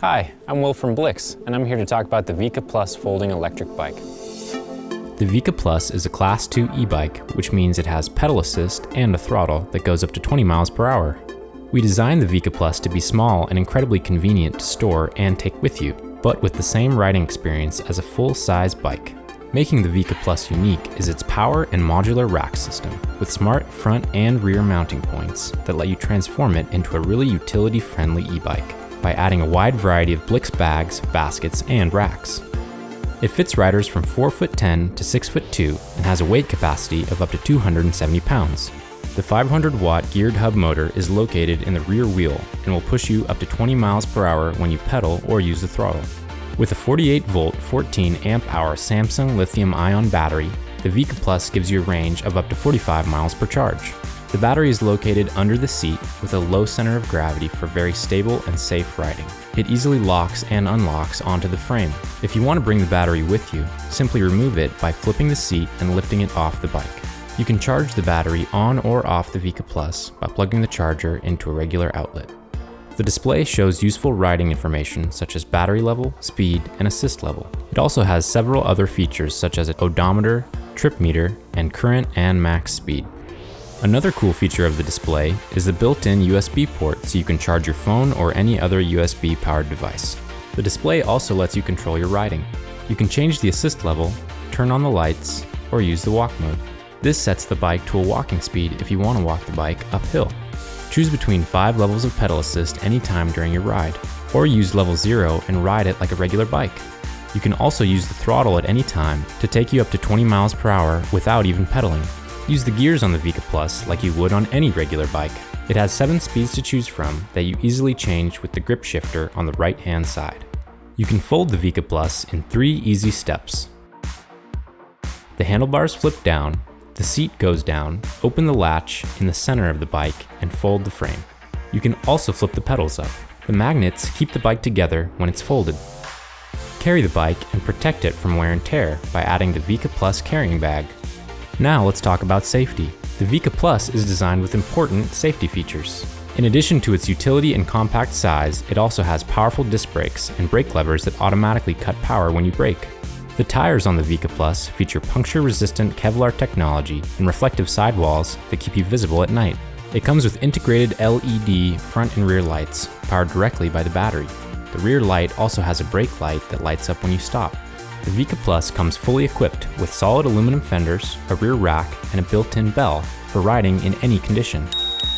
Hi, I'm Will from Blix, and I'm here to talk about the Vika Plus folding electric bike. The Vika Plus is a Class 2 e-bike, which means it has pedal assist and a throttle that goes up to 20 miles per hour. We designed the Vika Plus to be small and incredibly convenient to store and take with you, but with the same riding experience as a full-size bike. Making the Vika Plus unique is its power and modular rack system, with smart front and rear mounting points that let you transform it into a really utility-friendly e-bike by adding a wide variety of Blix bags, baskets, and racks. It fits riders from 4'10" to 6'2" and has a weight capacity of up to 270 pounds. The 500-watt geared hub motor is located in the rear wheel and will push you up to 20 miles per hour when you pedal or use the throttle. With a 48-volt, 14-amp-hour Samsung lithium-ion battery, the Vika Plus gives you a range of up to 45 miles per charge. The battery is located under the seat with a low center of gravity for very stable and safe riding. It easily locks and unlocks onto the frame. If you want to bring the battery with you, simply remove it by flipping the seat and lifting it off the bike. You can charge the battery on or off the Vika Plus by plugging the charger into a regular outlet. The display shows useful riding information such as battery level, speed, and assist level. It also has several other features such as an odometer, trip meter, and current and max speed. Another cool feature of the display is the built-in USB port so you can charge your phone or any other USB-powered device. The display also lets you control your riding. You can change the assist level, turn on the lights, or use the walk mode. This sets the bike to a walking speed if you want to walk the bike uphill. Choose between 5 levels of pedal assist anytime during your ride, or use level 0 and ride it like a regular bike. You can also use the throttle at any time to take you up to 20 miles per hour without even pedaling. Use the gears on the Vika Plus like you would on any regular bike. It has 7 speeds to choose from that you easily change with the grip shifter on the right-hand side. You can fold the Vika Plus in 3 easy steps. The handlebars flip down, the seat goes down, open the latch in the center of the bike, and fold the frame. You can also flip the pedals up. The magnets keep the bike together when it's folded. Carry the bike and protect it from wear and tear by adding the Vika Plus carrying bag. Now let's talk about safety. The Vika Plus is designed with important safety features. In addition to its utility and compact size, it also has powerful disc brakes and brake levers that automatically cut power when you brake. The tires on the Vika Plus feature puncture-resistant Kevlar technology and reflective sidewalls that keep you visible at night. It comes with integrated LED front and rear lights, powered directly by the battery. The rear light also has a brake light that lights up when you stop. The Vika Plus comes fully equipped with solid aluminum fenders, a rear rack, and a built-in bell for riding in any condition.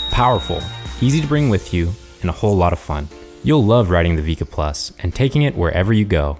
Powerful, easy to bring with you, and a whole lot of fun. You'll love riding the Vika Plus and taking it wherever you go.